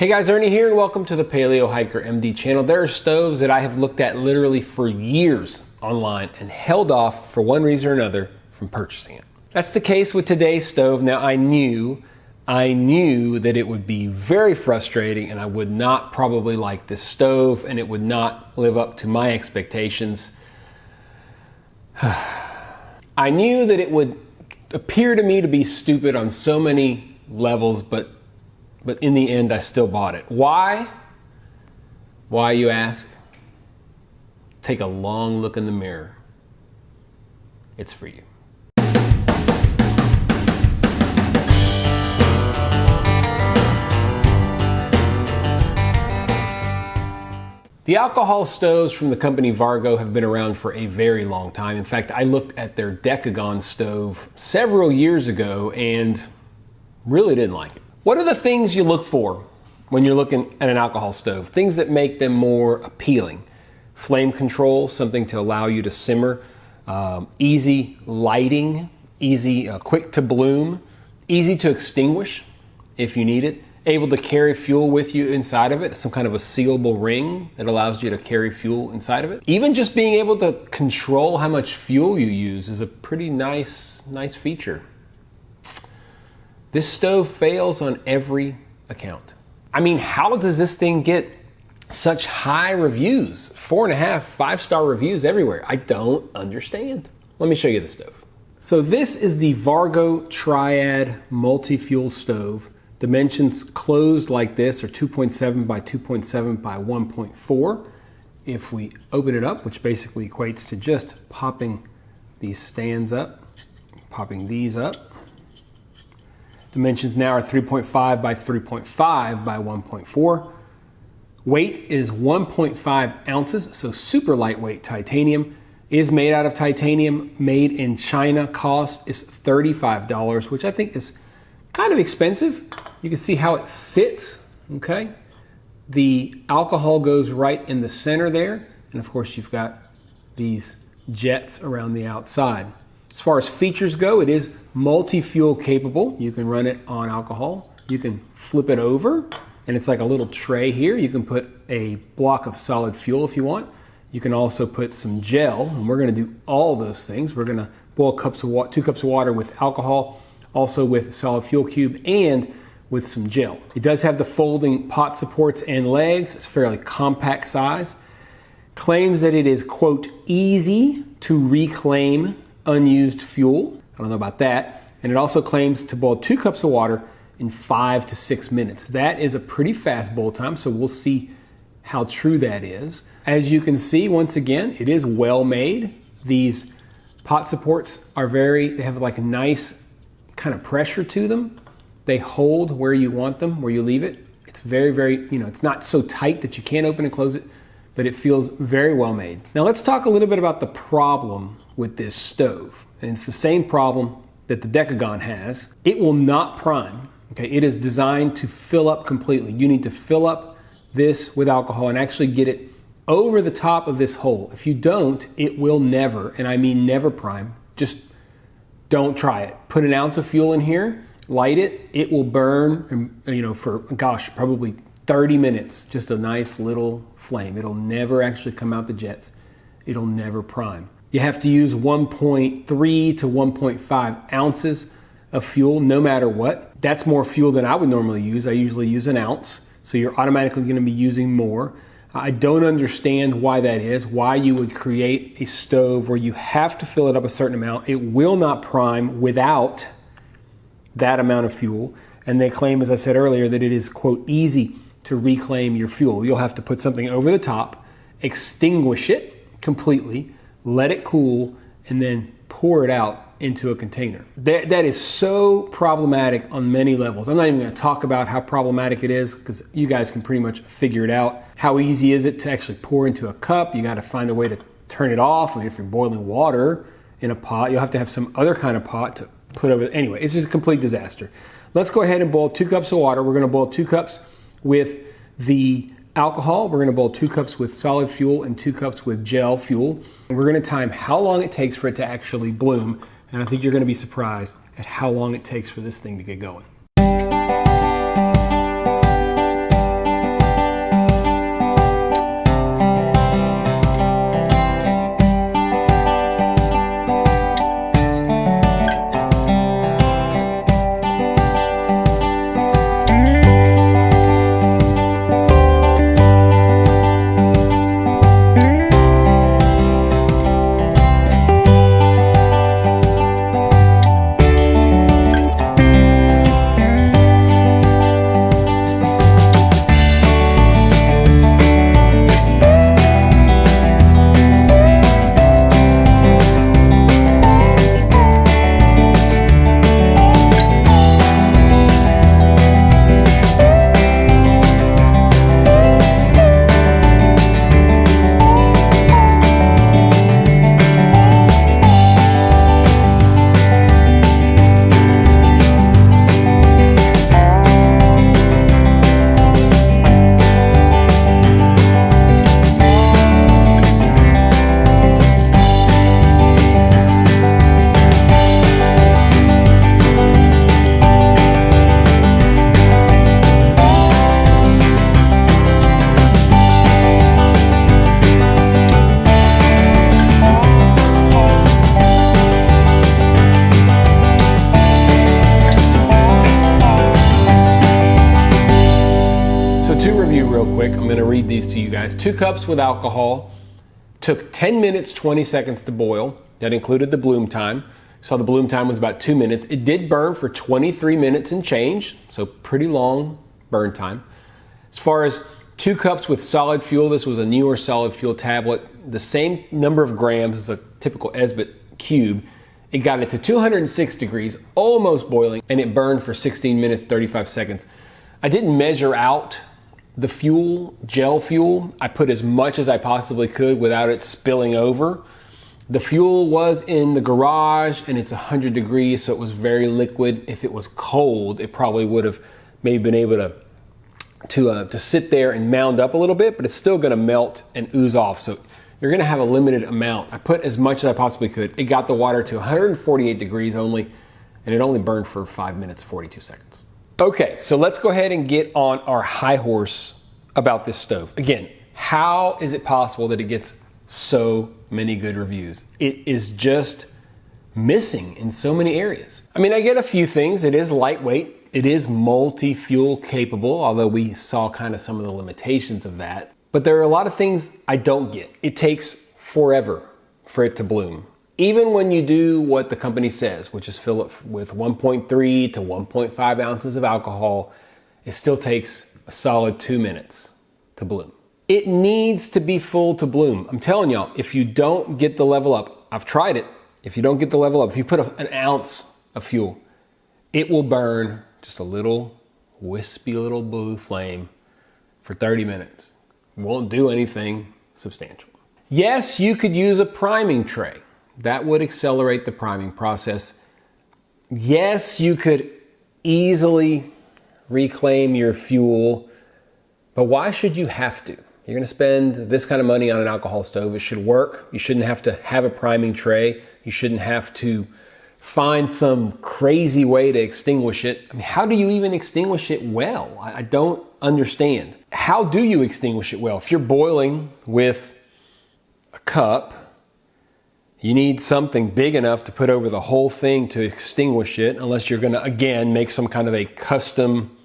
Hey guys, Ernie here and welcome to the Paleo Hiker MD channel. There are stoves that I have looked at literally for years online and held off for one reason or another from purchasing it. That's the case with today's stove. Now I knew that it would be very frustrating and I would not probably like this stove and it would not live up to my expectations. I knew that it would appear to me to be stupid on so many levels, but in the end, I still bought it. Why? Why, you ask? Take a long look in the mirror. It's for you. The alcohol stoves from the company Vargo have been around for a very long time. In fact, I looked at their Decagon stove several years ago and really didn't like it. What are the things you look for when you're looking at an alcohol stove? Things that make them more appealing. Flame control, something to allow you to simmer. Easy lighting, quick to bloom, easy to extinguish if you need it. Able to carry fuel with you inside of it, some kind of a sealable ring that allows you to carry fuel inside of it. Even just being able to control how much fuel you use is a pretty nice feature. This stove fails on every account. I mean, how does this thing get such high reviews? 4.5, 5-star reviews everywhere. I don't understand. Let me show you the stove. So this is the Vargo Triad multi-fuel stove. Dimensions closed like this are 2.7 by 2.7 by 1.4. If we open it up, which basically equates to just popping these stands up, popping these up, dimensions now are 3.5 by 3.5 by 1.4. Weight is 1.5 ounces, so super lightweight titanium. Is made out of titanium, made in China. Cost is $35, which I think is kind of expensive. You can see how it sits, okay? The alcohol goes right in the center there, and of course you've got these jets around the outside. As far as features go, it is multi-fuel capable. You can run it on alcohol. You can flip it over, and it's like a little tray here. You can put a block of solid fuel if you want. You can also put some gel, and we're gonna do all those things. We're gonna boil 2 cups of water with alcohol, also with solid fuel cube, and with some gel. It does have the folding pot supports and legs. It's fairly compact size. Claims that it is, quote, easy to reclaim unused fuel. I don't know about that. And it also claims to boil 2 cups of water in 5 to 6 minutes. That is a pretty fast boil time, so we'll see how true that is. As you can see, once again, it is well made. These pot supports are they have like a nice kind of pressure to them. They hold where you want them, where you leave it. It's very, it's not so tight that you can't open and close it, but it feels very well made. Now let's talk a little bit about the problem with this stove. And it's the same problem that the Decagon has. It will not prime, okay? It is designed to fill up completely. You need to fill up this with alcohol and actually get it over the top of this hole. If you don't, it will never, and I mean never prime. Just don't try it. Put an ounce of fuel in here, light it, it will burn, for, probably 30 minutes. Just a nice little flame. It'll never actually come out the jets. It'll never prime. You have to use 1.3 to 1.5 ounces of fuel no matter what. That's more fuel than I would normally use. I usually use an ounce, so you're automatically going to be using more. I don't understand why that is, why you would create a stove where you have to fill it up a certain amount. It will not prime without that amount of fuel. And they claim, as I said earlier, that it is, quote, easy to reclaim your fuel. You'll have to put something over the top, extinguish it completely, let it cool, and then pour it out into a container. That is so problematic on many levels. I'm not even going to talk about how problematic it is because you guys can pretty much figure it out. How easy is it to actually pour into a cup? You got to find a way to turn it off. I mean, if you're boiling water in a pot, you'll have to have some other kind of pot to put over. Anyway, it's just a complete disaster. Let's go ahead and boil 2 cups of water. We're going to boil 2 cups with the alcohol. We're going to boil 2 cups with solid fuel and 2 cups with gel fuel. And we're going to time how long it takes for it to actually bloom. And I think you're going to be surprised at how long it takes for this thing to get going. to review real quick, I'm gonna read these to you guys. 2 cups with alcohol, took 10 minutes, 20 seconds to boil. That included the bloom time. So the bloom time was about 2 minutes. It did burn for 23 minutes and change, so pretty long burn time. As far as 2 cups with solid fuel, this was a newer solid fuel tablet, the same number of grams as a typical Esbit cube. It got it to 206 degrees, almost boiling, and it burned for 16 minutes, 35 seconds. I didn't measure out the fuel, gel fuel. I put as much as I possibly could without it spilling over. The fuel was in the garage and it's 100 degrees, so it was very liquid. If it was cold, it probably would have maybe been able to sit there and mound up a little bit, but it's still gonna melt and ooze off. So you're gonna have a limited amount. I put as much as I possibly could. It got the water to 148 degrees only, and it only burned for 5 minutes, 42 seconds. Okay, so let's go ahead and get on our high horse about this stove. Again, how is it possible that it gets so many good reviews? It is just missing in so many areas. I mean, I get a few things. It is lightweight. It is multi-fuel capable, although we saw kind of some of the limitations of that. But there are a lot of things I don't get. It takes forever for it to bloom. Even when you do what the company says, which is fill it with 1.3 to 1.5 ounces of alcohol, it still takes a solid 2 minutes to bloom. It needs to be full to bloom. I'm telling y'all, if you don't get the level up, I've tried it. If you don't get the level up, if you put an ounce of fuel, it will burn just a little wispy little blue flame for 30 minutes. It won't do anything substantial. Yes, you could use a priming tray. That would accelerate the priming process. Yes, you could easily reclaim your fuel, but why should you have to? You're gonna spend this kind of money on an alcohol stove. It should work. You shouldn't have to have a priming tray. You shouldn't have to find some crazy way to extinguish it. I mean, how do you even extinguish it well? I don't understand. How do you extinguish it well? If you're boiling with a cup, you need something big enough to put over the whole thing to extinguish it, unless you're gonna, again, make some kind of a custom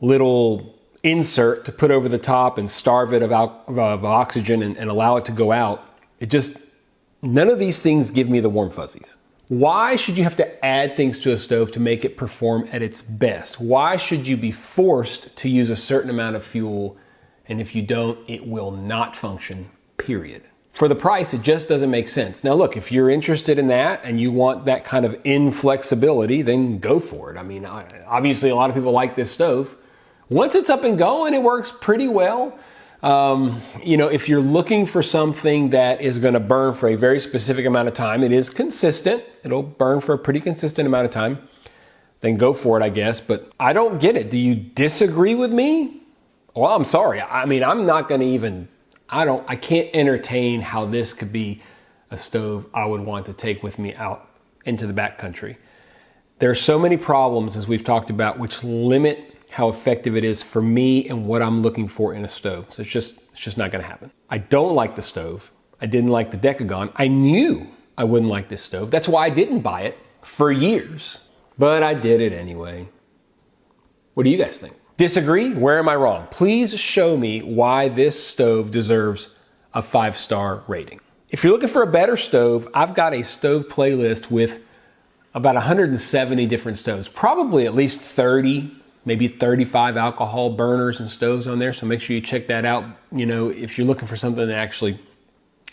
little insert to put over the top and starve it of oxygen and allow it to go out. None of these things give me the warm fuzzies. Why should you have to add things to a stove to make it perform at its best? Why should you be forced to use a certain amount of fuel, and if you don't, it will not function, period? For the price, it just doesn't make sense. Now look, if you're interested in that and you want that kind of inflexibility, then go for it. I mean, obviously a lot of people like this stove. Once it's up and going, it works pretty well. If you're looking for something that is gonna burn for a very specific amount of time, it is consistent. It'll burn for a pretty consistent amount of time. Then go for it, I guess. But I don't get it. Do you disagree with me? Well, I'm sorry. I mean, I'm not gonna even, I can't entertain how this could be a stove I would want to take with me out into the backcountry. There are so many problems, as we've talked about, which limit how effective it is for me and what I'm looking for in a stove. So it's just not gonna happen. I don't like the stove. I didn't like the Decagon. I knew I wouldn't like this stove. That's why I didn't buy it for years, but I did it anyway. What do you guys think? Disagree? Where am I wrong? Please show me why this stove deserves a 5-star rating. If you're looking for a better stove, I've got a stove playlist with about 170 different stoves, probably at least 30, maybe 35 alcohol burners and stoves on there. So make sure you check that out, if you're looking for something that actually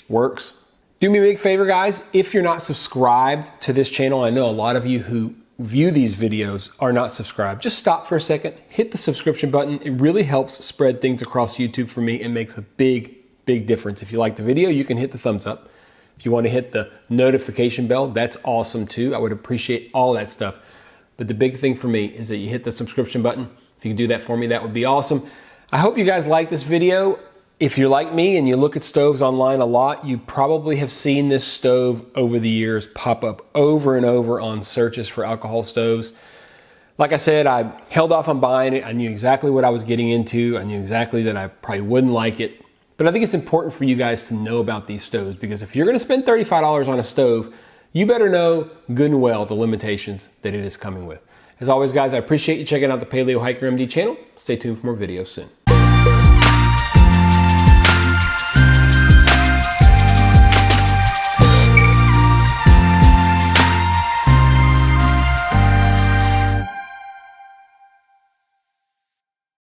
works. Do me a big favor, guys. If you're not subscribed to this channel, I know a lot of you who view these videos are not subscribed. Just stop for a second, hit the subscription button. It really helps spread things across YouTube for me and makes a big difference. If you like the video, you can hit the thumbs up. If you want to hit the notification bell, that's awesome too. I would appreciate all that stuff. But the big thing for me is that you hit the subscription button. If you can do that for me, that would be awesome. I hope you guys like this video. If you're like me and you look at stoves online a lot, you probably have seen this stove over the years pop up over and over on searches for alcohol stoves. Like I said, I held off on buying it. I knew exactly what I was getting into. I knew exactly that I probably wouldn't like it. But I think it's important for you guys to know about these stoves, because if you're gonna spend $35 on a stove, you better know good and well the limitations that it is coming with. As always, guys, I appreciate you checking out the Paleo Hiker MD channel. Stay tuned for more videos soon.